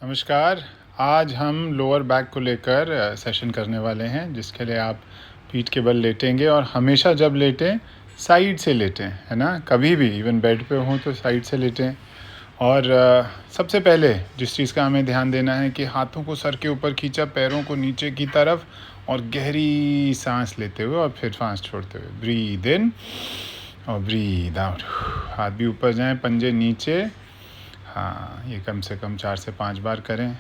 नमस्कार। आज हम लोअर बैक को लेकर सेशन करने वाले हैं, जिसके लिए आप पीठ के बल लेटेंगे और हमेशा जब लेटें साइड से लेटें, है ना। कभी भी इवन बेड पे हों तो साइड से लेटें। और सबसे पहले जिस चीज़ का हमें ध्यान देना है कि हाथों को सर के ऊपर खींचा, पैरों को नीचे की तरफ, और गहरी सांस लेते हुए और फिर सांस छोड़ते हुए ब्रीद इन और ब्रीद आउट। हाथ भी ऊपर जाएं, पंजे नीचे। हाँ, ये कम से कम 4 से 5 बार करें।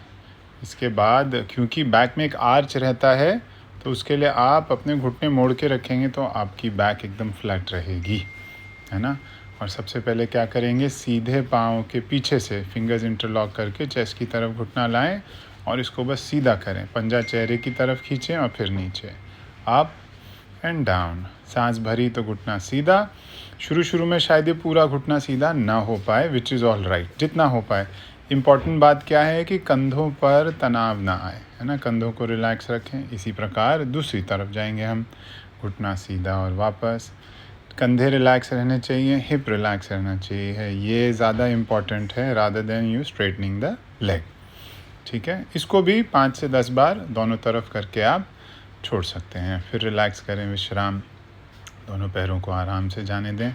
इसके बाद क्योंकि बैक में एक आर्च रहता है, तो उसके लिए आप अपने घुटने मोड़ के रखेंगे तो आपकी बैक एकदम फ्लैट रहेगी, है ना। और सबसे पहले क्या करेंगे, सीधे पाँव के पीछे से फिंगर्स इंटरलॉक करके चेस्ट की तरफ घुटना लाएं और इसको बस सीधा करें। पंजा चेहरे की तरफ खींचें और फिर नीचे, अप एंड डाउन। सांस भरी तो घुटना सीधा। शुरू में शायद ये पूरा घुटना सीधा ना हो पाए, विच इज़ ऑल राइट, जितना हो पाए। इम्पॉर्टेंट बात क्या है कि कंधों पर तनाव ना आए, है ना। कंधों को रिलैक्स रखें। इसी प्रकार दूसरी तरफ जाएंगे हम, घुटना सीधा और वापस। कंधे रिलैक्स रहने चाहिए, हिप रिलैक्स रहना चाहिए, ये ज़्यादा इम्पॉर्टेंट है rather than you straightening the leg. ठीक है, इसको भी 5 से 10 बार दोनों तरफ करके आप छोड़ सकते हैं। फिर रिलैक्स करें, विश्राम। दोनों पैरों को आराम से जाने दें।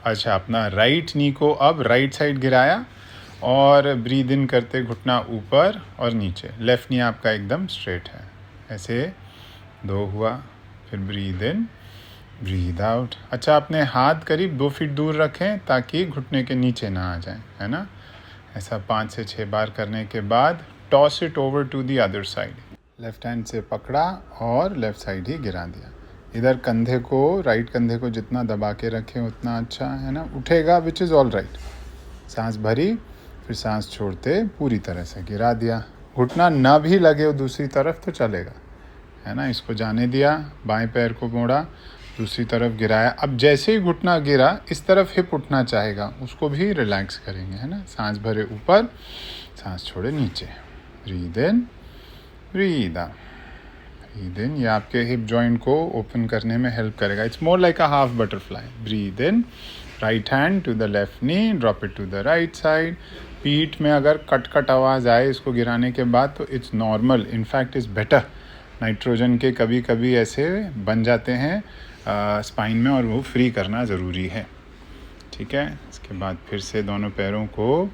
अच्छा, अपना राइट नी को अब राइट साइड गिराया और ब्रीद इन करते घुटना ऊपर और नीचे। लेफ़्ट नी आपका एकदम स्ट्रेट है, ऐसे 2 हुआ। फिर ब्रीद इन, ब्रीद आउट। अच्छा, अपने हाथ करीब 2 फीट दूर रखें ताकि घुटने के नीचे ना आ जाए, है ना। ऐसा 5 से 6 बार करने के बाद toss it over to the other side. Left hand से पकड़ा और लेफ़्ट साइड ही गिरा दिया। इधर कंधे को, राइट कंधे को जितना दबा के रखें उतना अच्छा, है ना। उठेगा, विच इज़ ऑल राइट। सांस भरी, फिर सांस छोड़ते पूरी तरह से गिरा दिया। घुटना ना भी लगे वो दूसरी तरफ तो चलेगा, है ना। इसको जाने दिया, बाएं पैर को मोड़ा, दूसरी तरफ गिराया। अब जैसे ही घुटना गिरा, इस तरफ हिप उठना चाहेगा, उसको भी रिलैक्स करेंगे, है ना। सांस भरे ऊपर, सांस छोड़े नीचे। Breathe in, breathe out, breathe इन। ये आपके हिप जॉइंट को ओपन करने में हेल्प करेगा। It's more like a half butterfly. Breathe in, right hand to the left knee, drop it to the right side. पीठ में अगर कट आवाज़ आए इसको गिराने के बाद तो it's normal, in fact is better. Nitrogen के कभी कभी ऐसे बन जाते हैं स्पाइन में, और वो फ्री करना ज़रूरी है। ठीक है, इसके बाद फिर से दोनों पैरों को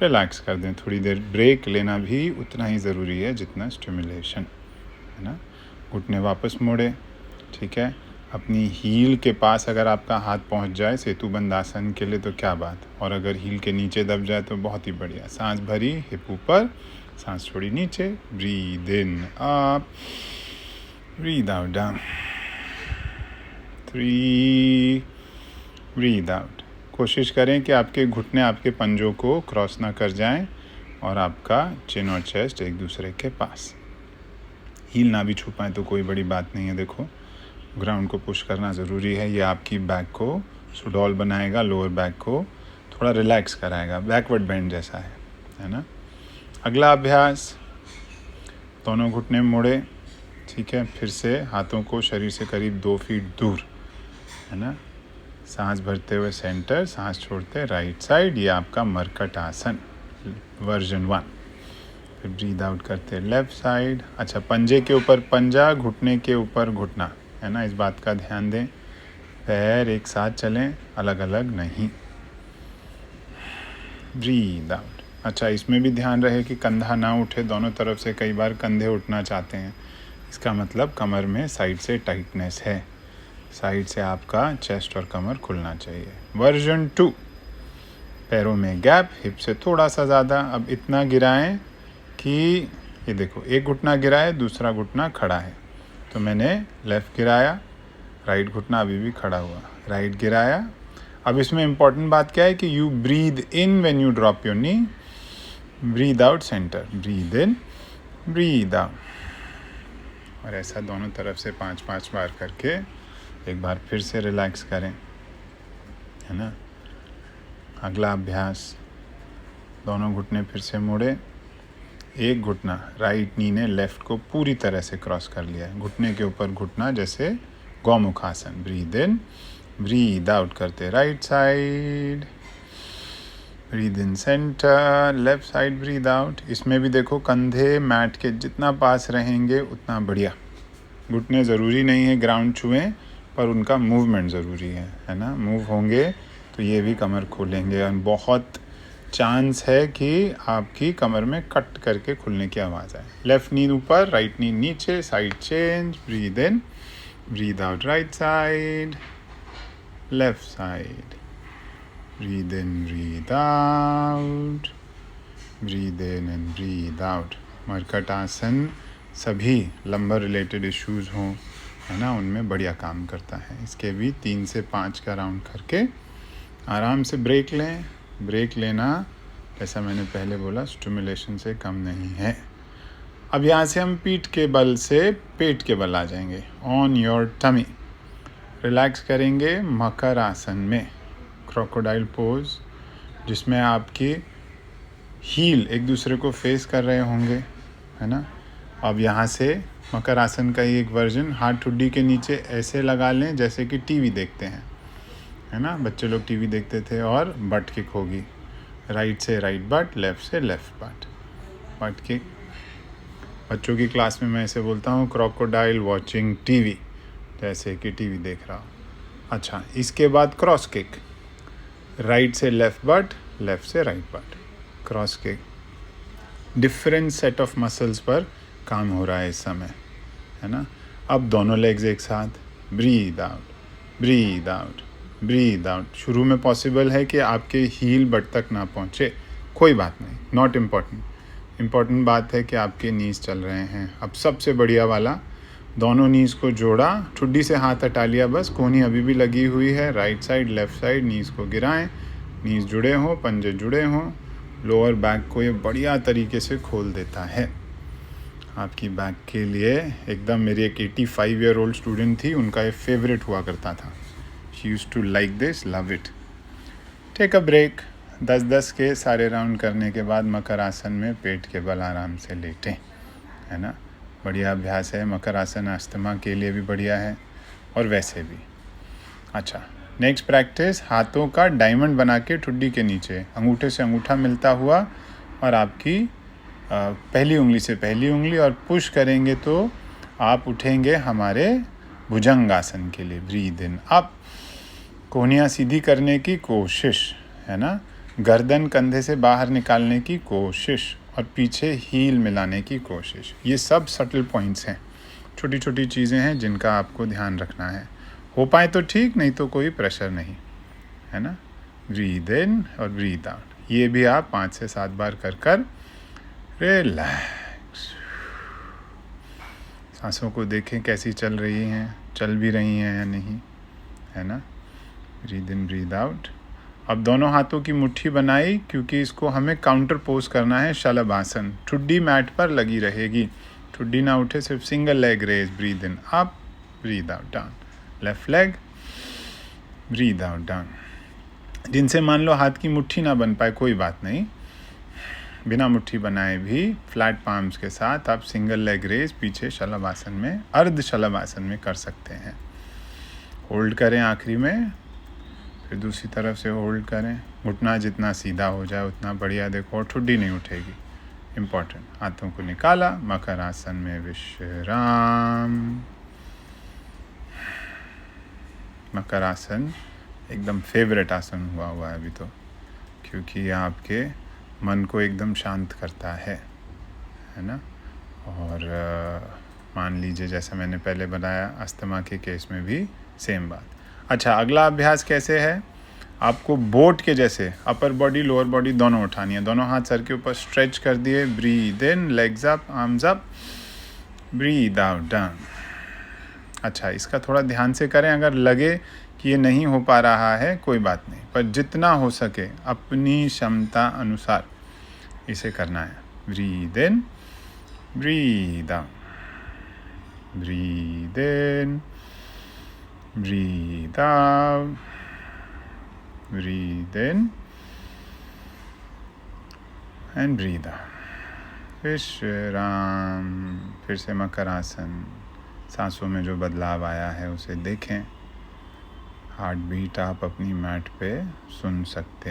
रिलैक्स कर दें। थोड़ी देर ब्रेक लेना भी उतना ही ज़रूरी है जितना स्टिमुलेशन, है ना। घुटने वापस मोड़े। ठीक है, अपनी हील के पास अगर आपका हाथ पहुंच जाए सेतुबंद आसन के लिए तो क्या बात, और अगर हील के नीचे दब जाए तो बहुत ही बढ़िया। सांस भरी, हिप ऊपर, सांस छोड़ी नीचे। Breathe in up, breathe out down, 3, breathe out. कोशिश करें कि आपके घुटने आपके पंजों को क्रॉस ना कर जाएं और आपका चिन और चेस्ट एक दूसरे के पास। हील ना भी छू पाएँ तो कोई बड़ी बात नहीं है। देखो, ग्राउंड को पुश करना ज़रूरी है। ये आपकी बैक को सुडौल बनाएगा, लोअर बैक को थोड़ा रिलैक्स कराएगा, बैकवर्ड बेंड जैसा है ना। अगला अभ्यास, दोनों घुटने मोड़े। ठीक है, फिर से हाथों को शरीर से करीब 2 फीट दूर, है ना। सांस भरते हुए सेंटर, सांस छोड़ते राइट साइड। ये आपका मरकट आसन वर्जन 1। फिर ब्रीद आउट करते लेफ़्ट साइड। अच्छा, पंजे के ऊपर पंजा, घुटने के ऊपर घुटना, है ना। इस बात का ध्यान दें, पैर एक साथ चलें, अलग अलग नहीं। Breathe out. अच्छा, इसमें भी ध्यान रहे कि कंधा ना उठे दोनों तरफ से। कई बार कंधे उठना चाहते हैं, इसका मतलब कमर में साइड से टाइटनेस है। साइड से आपका चेस्ट और कमर खुलना चाहिए। वर्जन 2, पैरों में गैप, हिप से थोड़ा सा ज़्यादा। अब इतना गिराएं कि ये देखो, एक घुटना गिरा है, दूसरा घुटना खड़ा है। तो मैंने लेफ़्ट गिराया, राइट घुटना अभी भी खड़ा हुआ, राइट गिराया। अब इसमें इम्पॉर्टेंट बात क्या है कि you breathe in when you drop your knee, breathe out centre. Breathe in, breathe out. और ऐसा दोनों तरफ से 5-5 बार करके एक बार फिर से रिलैक्स करें, है ना। अगला अभ्यास, दोनों घुटने फिर से मोड़े। एक घुटना, राइट नी ने लेफ़्ट को पूरी तरह से क्रॉस कर लिया है, घुटने के ऊपर घुटना, जैसे गौमुख आसन। ब्रीद इन, ब्रीद आउट करते राइट साइड, ब्रीद इन centre, left side breathe out. इसमें भी देखो कंधे मैट के जितना पास रहेंगे उतना बढ़िया। घुटने ज़रूरी नहीं है ग्राउंड छुएं, पर उनका मूवमेंट ज़रूरी है ना। मूव होंगे तो ये भी कमर खोलेंगे और बहुत चांस है कि आपकी कमर में कट करके खुलने की आवाज़ आए। लेफ़्ट नी ऊपर, राइट नी नीचे, side change, breathe in, breathe out, right side, left side, breathe in, breathe out, breathe in and breathe out. Markat asana सभी लंबर रिलेटेड इश्यूज़ हों, है ना, उनमें बढ़िया काम करता है। इसके भी 3 से 5 का राउंड करके आराम से ब्रेक लें। ब्रेक लेना, जैसा मैंने पहले बोला, स्टिमुलेशन से कम नहीं है। अब यहाँ से हम पीठ के बल से पेट के बल आ जाएंगे। ऑन योर टमी रिलैक्स करेंगे मकर आसन में, क्रोकोडाइल पोज, जिसमें आपकी हील एक दूसरे को फेस कर रहे होंगे, है ना। अब यहाँ से मकर आसन का ही एक वर्जन, हाथ ठुड्डी के नीचे ऐसे लगा लें जैसे कि टीवी देखते हैं, है ना। बच्चे लोग टीवी देखते थे, और बट किक होगी, राइट से राइट बट, लेफ़्ट से लेफ़्ट बट किक। बच्चों की क्लास में मैं ऐसे बोलता हूँ, क्रोकोडाइल वॉचिंग टीवी, जैसे कि टीवी देख रहा हो। अच्छा, इसके बाद क्रॉस किक, राइट से लेफ़्ट बट, लेफ़्ट से right but, cross kick. Different set of muscles पर काम हो रहा है इस समय, है ना। अब दोनों लेग्स एक साथ, breathe out, breathe out, breathe out. शुरू में पॉसिबल है कि आपके हील बट तक ना पहुँचे, कोई बात नहीं, नॉट इम्पॉर्टेंट। इम्पॉर्टेंट बात है कि आपके नीज चल रहे हैं। अब सबसे बढ़िया वाला, दोनों नीज को जोड़ा, ठुड्डी से हाथ हटा लिया, बस कोहनी अभी भी लगी हुई है, राइट साइड लेफ़्ट साइड, नीज को गिराएं, नीज जुड़े हों, पंजे जुड़े हों। लोअर बैक को ये बढ़िया तरीके से खोल देता है आपकी बैक के लिए। एकदम, मेरी एक 85 ईयर ओल्ड स्टूडेंट थी, उनका ये फेवरेट हुआ करता था। She used to like this, love it. Take a break. 10-10 के सारे राउंड करने के बाद मकर आसन में पेट के बल आराम से लेटें, है ना। बढ़िया अभ्यास है। मकर आसन अस्थमा के लिए भी बढ़िया है और वैसे भी। अच्छा, नेक्स्ट प्रैक्टिस, हाथों का डायमंड बना के ठुड्डी के नीचे, अंगूठे से अंगूठा मिलता हुआ, और आपकी पहली उंगली से पहली उंगली, और पुश करेंगे तो आप उठेंगे हमारे भुजंगासन के लिए। ब्रीद इन अप, कोहनियाँ सीधी करने की कोशिश, है ना। गर्दन कंधे से बाहर निकालने की कोशिश, और पीछे हील मिलाने की कोशिश। ये सब सटल पॉइंट्स हैं, छोटी छोटी चीज़ें हैं जिनका आपको ध्यान रखना है। हो पाए तो ठीक, नहीं तो कोई प्रेशर नहीं, है ना। ब्रीद इन और ब्रीद आउट, ये भी आप 5 से 7 बार कर रिलैक्स। सांसों को देखें कैसी चल रही हैं, चल भी रही हैं या नहीं, है ना। Breathe in, breathe out. अब दोनों हाथों की मुट्ठी बनाई, क्योंकि इसको हमें काउंटर पोज करना है, शलभ आसन। ठुड्डी मैट पर लगी रहेगी, ठुड्डी ना उठे, सिर्फ single leg raise. Breathe in up, breathe out down, left leg, breathe out down. जिनसे मान लो हाथ की मुट्ठी ना बन पाए, कोई बात नहीं, बिना मुट्ठी बनाए भी फ्लैट पाम्स के साथ आप सिंगल लेग रेज पीछे शलभ आसन में, अर्ध शलभ आसन में कर सकते हैं। होल्ड करें आखिरी में, फिर दूसरी तरफ से होल्ड करें। घुटना जितना सीधा हो जाए उतना बढ़िया। देखो, और ठुड्डी नहीं उठेगी, इम्पॉर्टेंट। हाथों को निकाला, मकर आसन में विश्राम। मकर आसन एकदम फेवरेट आसन हुआ है अभी तो, क्योंकि ये आपके मन को एकदम शांत करता है ना। और मान लीजिए, जैसा मैंने पहले बताया, अस्थमा के केस में भी सेम बात। अच्छा, अगला अभ्यास कैसे है, आपको बोट के जैसे अपर बॉडी लोअर बॉडी दोनों उठानी है। दोनों हाथ सर के ऊपर स्ट्रेच कर दिए। Breathe in, legs up, arms up, breathe out down. अच्छा, इसका थोड़ा ध्यान से करें। अगर लगे कि ये नहीं हो पा रहा है, कोई बात नहीं, पर जितना हो सके अपनी क्षमता अनुसार इसे करना है। Breathe in, breathe out, breathe in, breathe out, breathe in and breathe out. विश्राम। फिर से मकर आसन। सांसों में जो बदलाव आया है उसे देखें। हार्ट बीट आप अपनी मैट पे सुन सकते